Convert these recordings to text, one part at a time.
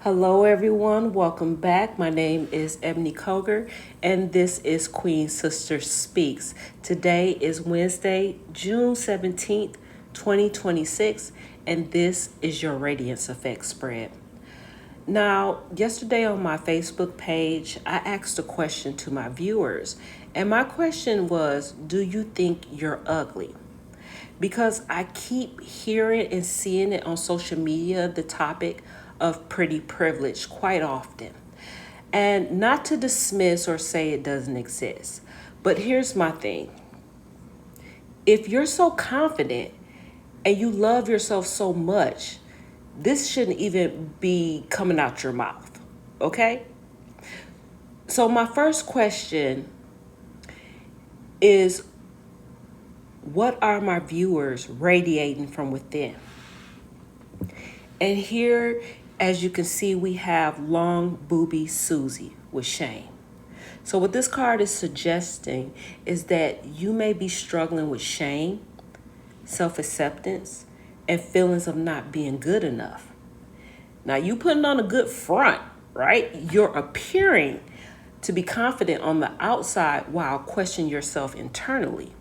Hello, everyone. Welcome back. My name is Ebony Koger, and this is Queen Sister Speaks. Today is Wednesday, June 17th, 2026, and this is your Radiance Spread. Now, yesterday on my Facebook page, I asked a question to my viewers, and my question was, do you think you're ugly? Because I keep hearing and seeing it on social media, the topic of pretty privilege quite often. And not to dismiss or say it doesn't exist, but here's my thing. If you're so confident and you love yourself so much, this shouldn't even be coming out your mouth, okay? So, my first question is, what are my viewers radiating from within? And here, as you can see, we have long booby Suzi with shame. So what this card is suggesting is that you may be struggling with shame, self-acceptance, and feelings of not being good enough. Now you putting on a good front, right? You're appearing to be confident on the outside while questioning yourself internally.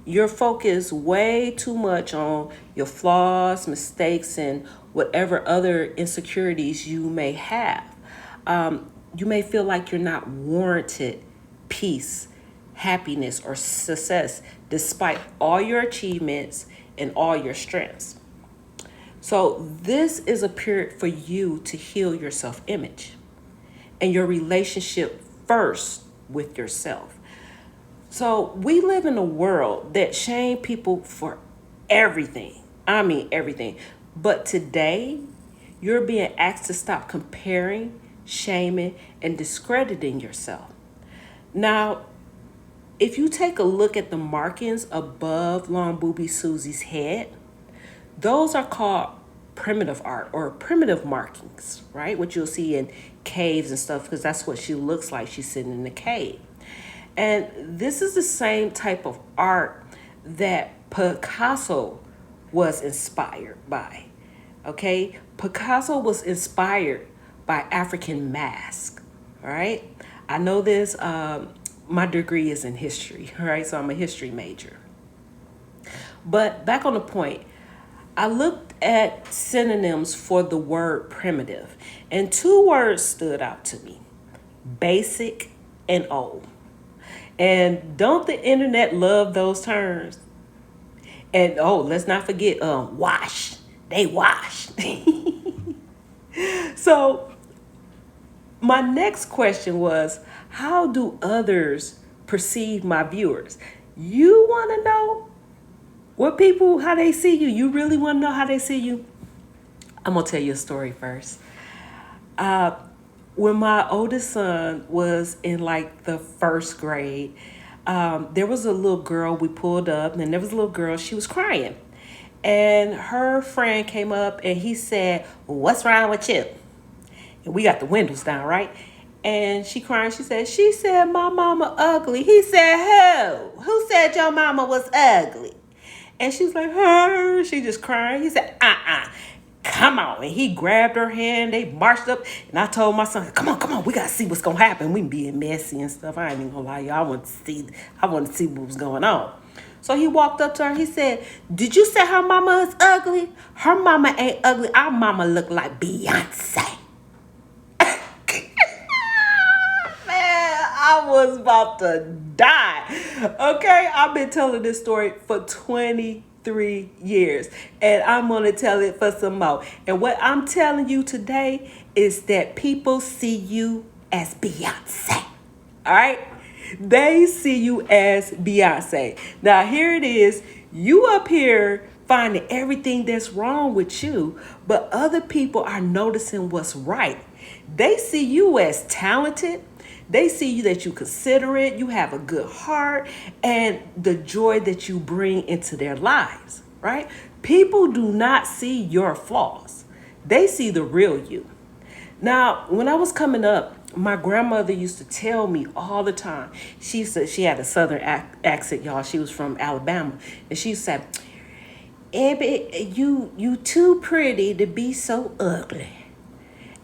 You're focused way too much on your flaws, mistakes, and whatever other insecurities you may have. You may feel like you're not warranted peace, happiness, or success despite all your achievements and all your strengths. So, this is a period for you to heal your self image and your relationship first with yourself. So we live in a world that shame people for everything. I mean everything. But today, you're being asked to stop comparing, shaming, and discrediting yourself. Now, if you take a look at the markings above Long Booby Susie's head, those are called primitive art or primitive markings, right? What you'll see in caves and stuff, because that's what she looks like. She's sitting in the cave. And this is the same type of art that Picasso was inspired by. Okay? Picasso was inspired by African masks. All right? I know this. My degree is in history. All right? So I'm a history major. But back on the point, I looked at synonyms for the word primitive, and two words stood out to me: basic and old. And don't the internet love those terms? And let's not forget, wash. They wash. So my next question was, how do others perceive my viewers? You want to know what people, how they see you? You really want to know how they see you? I'm going to tell you a story first. When my oldest son was in like the first grade, there was a little girl, we pulled up, and there was a little girl, she was crying. And her friend came up and he said, "What's wrong with you?" And we got the windows down, right? And she crying, she said, "My mama ugly." He said, "Who? Who said your mama was ugly?" And she's like, "Her." She just crying. He said, "Come on." And he grabbed her hand. They marched up. And I told my son, come on. We got to see what's going to happen. We being messy and stuff. I ain't even going to lie, y'all. I want to see what was going on. So he walked up to her. He said, "Did you say her mama is ugly? Her mama ain't ugly. Our mama look like Beyoncé." I was about to die. Okay, I've been telling this story for 23 years, and I'm going to tell it for some more. And what I'm telling you today is that people see you as Beyonce. All right? They see you as Beyonce. Now, here it is. You up here finding everything that's wrong with you, but other people are noticing what's right. They see you as talented. They see you that you considerate, you have a good heart, and the joy that you bring into their lives, right? People do not see your flaws. They see the real you. Now, when I was coming up, my grandmother used to tell me all the time. She said she had a southern accent, y'all. She was from Alabama. And she said, "Abby, you too pretty to be so ugly."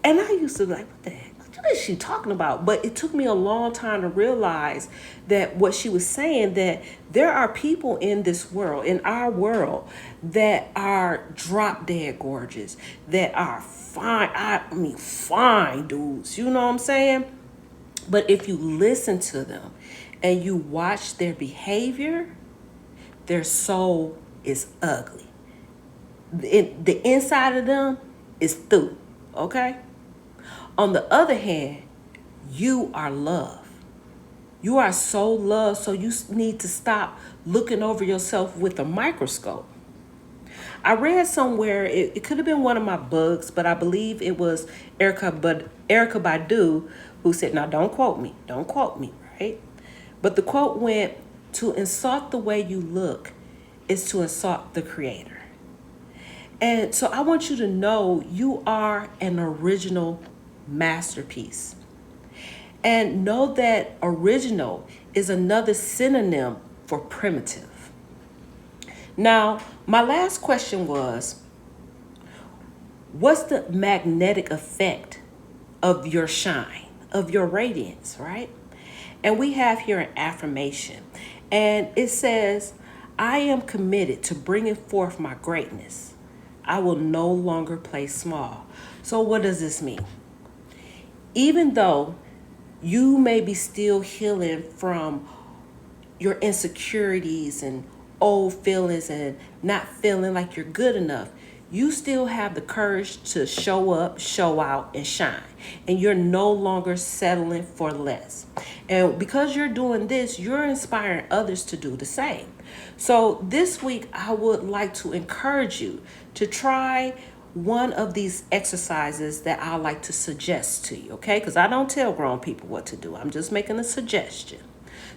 And I used to be like, what the heck? What is she talking about? But it took me a long time to realize that what she was saying, that there are people in this world, in our world, that are drop dead gorgeous, that are fine. I mean, fine dudes. You know what I'm saying? But if you listen to them and you watch their behavior, their soul is ugly. The inside of them is through. Okay? On the other hand, you are love. You are so loved, so you need to stop looking over yourself with a microscope. I read somewhere, it could have been one of my books, but I believe it was Erica Badu who said, now don't quote me, right? But the quote went, to insult the way you look is to insult the creator. And so I want you to know you are an original masterpiece. And know that original is another synonym for primitive. Now, my last question was, what's the magnetic effect of your shine, of your radiance, right? And we have here an affirmation. And it says, I am committed to bringing forth my greatness. I will no longer play small. So what does this mean? Even though you may be still healing from your insecurities and old feelings and not feeling like you're good enough, you still have the courage to show up, show out, and shine. And you're no longer settling for less. And because you're doing this, you're inspiring others to do the same. So this week, I would like to encourage you to try one of these exercises that I like to suggest to you, okay? Because I don't tell grown people what to do. I'm just making a suggestion.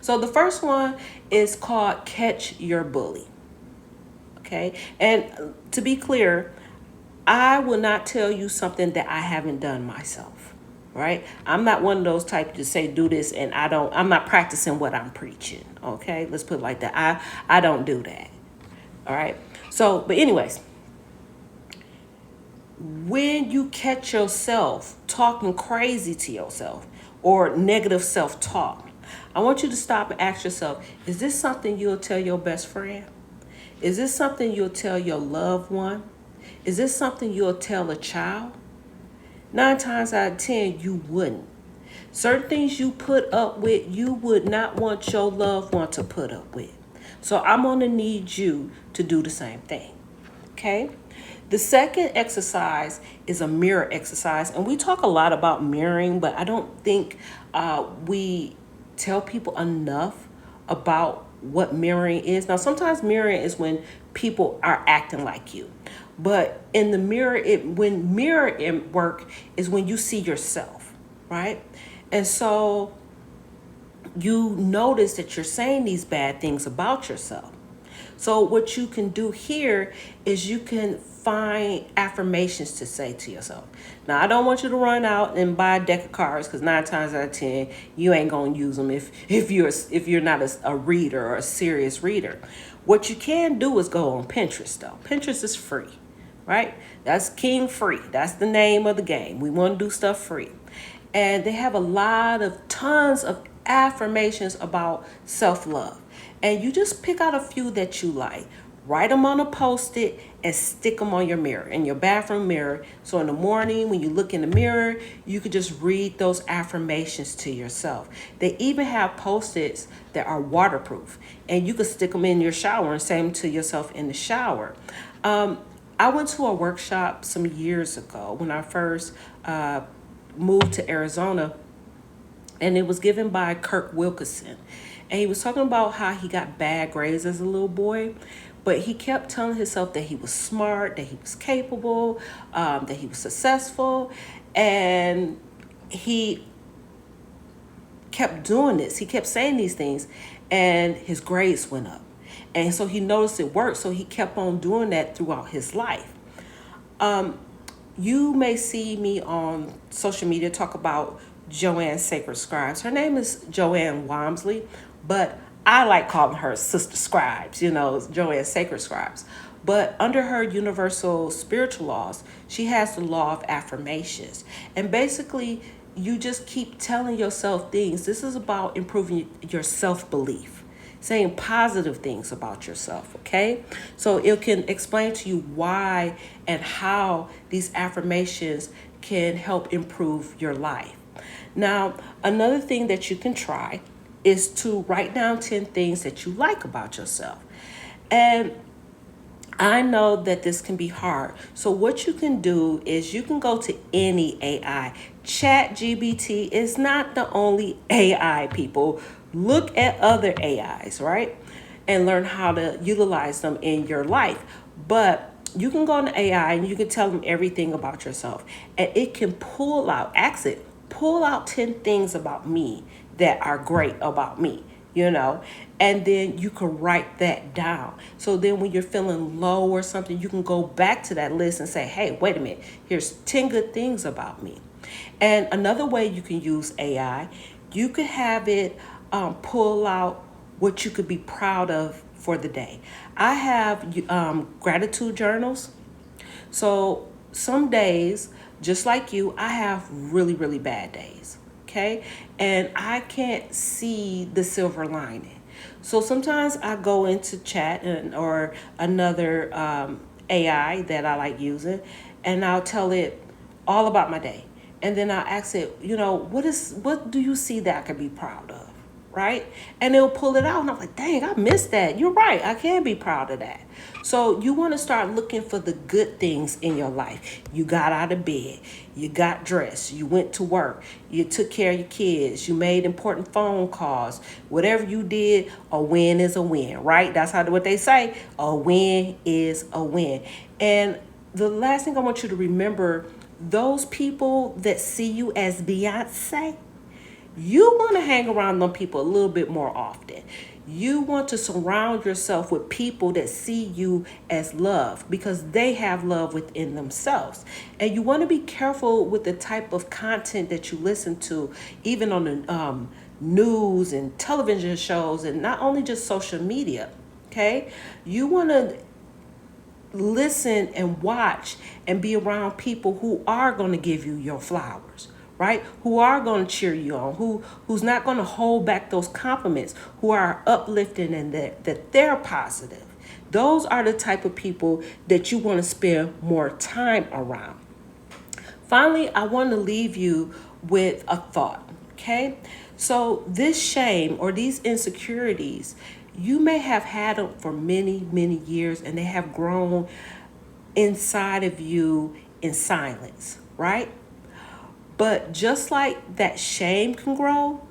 So the first one is called Catch Your Bully. Okay, and to be clear, I will not tell you something that I haven't done myself, right? I'm not one of those types to say do this and I'm not practicing what I'm preaching, okay? Let's put it like that. I don't do that, all right? So, but anyways, when you catch yourself talking crazy to yourself or negative self-talk, I want you to stop and ask yourself, is this something you'll tell your best friend? Is this something you'll tell your loved one? Is this something you'll tell a child? 9 times out of 10, you wouldn't. Certain things you put up with, you would not want your loved one to put up with. So I'm going to need you to do the same thing. Okay? The second exercise is a mirror exercise. And we talk a lot about mirroring, but I don't think we tell people enough about what mirroring is. Now, sometimes mirroring is when people are acting like you. But in the mirror, when mirror work is when you see yourself, right? And so you notice that you're saying these bad things about yourself. So what you can do here is you can find affirmations to say to yourself. Now, I don't want you to run out and buy a deck of cards, because 9 times out of 10, you ain't gonna use them if you're not a reader or a serious reader. What you can do is go on Pinterest, though. Pinterest is free, right? That's king free. That's the name of the game. We want to do stuff free. And they have tons of affirmations about self-love. And you just pick out a few that you like. Write them on a Post-it and stick them on your mirror, in your bathroom mirror. So in the morning, when you look in the mirror, you could just read those affirmations to yourself. They even have Post-its that are waterproof, and you could stick them in your shower and say them to yourself in the shower. I went to a workshop some years ago when I first moved to Arizona, and it was given by Kirk Wilkinson. And he was talking about how he got bad grades as a little boy, but he kept telling himself that he was smart, that he was capable, that he was successful. And he kept doing this. He kept saying these things, and his grades went up. And so he noticed it worked, so he kept on doing that throughout his life. You may see me on social media talk about Joanne Sacred Scribes. Her name is Joanne Walmsley, but I like calling her Sister Scribes, Joanne Sacred Scribes. But under her universal spiritual laws, she has the law of affirmations. And basically, you just keep telling yourself things. This is about improving your self belief, saying positive things about yourself, okay? So it can explain to you why and how these affirmations can help improve your life. Now, another thing that you can try is to write down 10 things that you like about yourself. And I know that this can be hard. So what you can do is you can go to any AI. Chat GBT is not the only AI, people. Look at other AIs, right? And learn how to utilize them in your life. But you can go on AI and you can tell them everything about yourself. And it can ask it, pull out 10 things about me that are great about me, and then you can write that down. So then when you're feeling low or something, you can go back to that list and say, hey, wait a minute, here's 10 good things about me. And another way you can use AI, you could have it pull out what you could be proud of for the day. I have gratitude journals. So some days, just like you, I have really, really bad days. Okay. And I can't see the silver lining. So sometimes I go into chat or another AI that I like using, and I'll tell it all about my day. And then I'll ask it, what do you see that I could be proud of? Right? And it'll pull it out. And I'm like, dang, I missed that. You're right. I can be proud of that. So you want to start looking for the good things in your life. You got out of bed. You got dressed. You went to work. You took care of your kids. You made important phone calls. Whatever you did, a win is a win, right? That's what they say. A win is a win. And the last thing I want you to remember, those people that see you as Beyoncé, you want to hang around them people a little bit more often. You want to surround yourself with people that see you as love because they have love within themselves. And you want to be careful with the type of content that you listen to, even on the news and television shows, and not only just social media. Okay? You want to listen and watch and be around people who are going to give you your flowers, right? Who are going to cheer you on, who's not going to hold back those compliments, who are uplifting and that they're positive. Those are the type of people that you want to spend more time around. Finally, I want to leave you with a thought, okay? So this shame or these insecurities, you may have had them for many, many years, and they have grown inside of you in silence, right? But just like that shame can grow,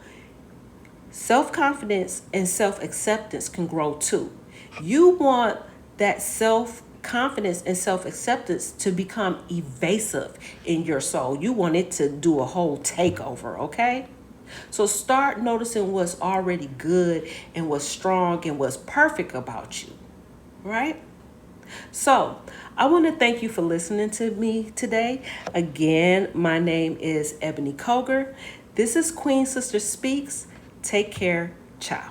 self-confidence and self-acceptance can grow too. You want that self-confidence and self-acceptance to become evasive in your soul. You want it to do a whole takeover, okay? So start noticing what's already good and what's strong and what's perfect about you, right? So I want to thank you for listening to me today. Again, my name is Ebony Koger. This is Queen Sister Speaks. Take care. Ciao.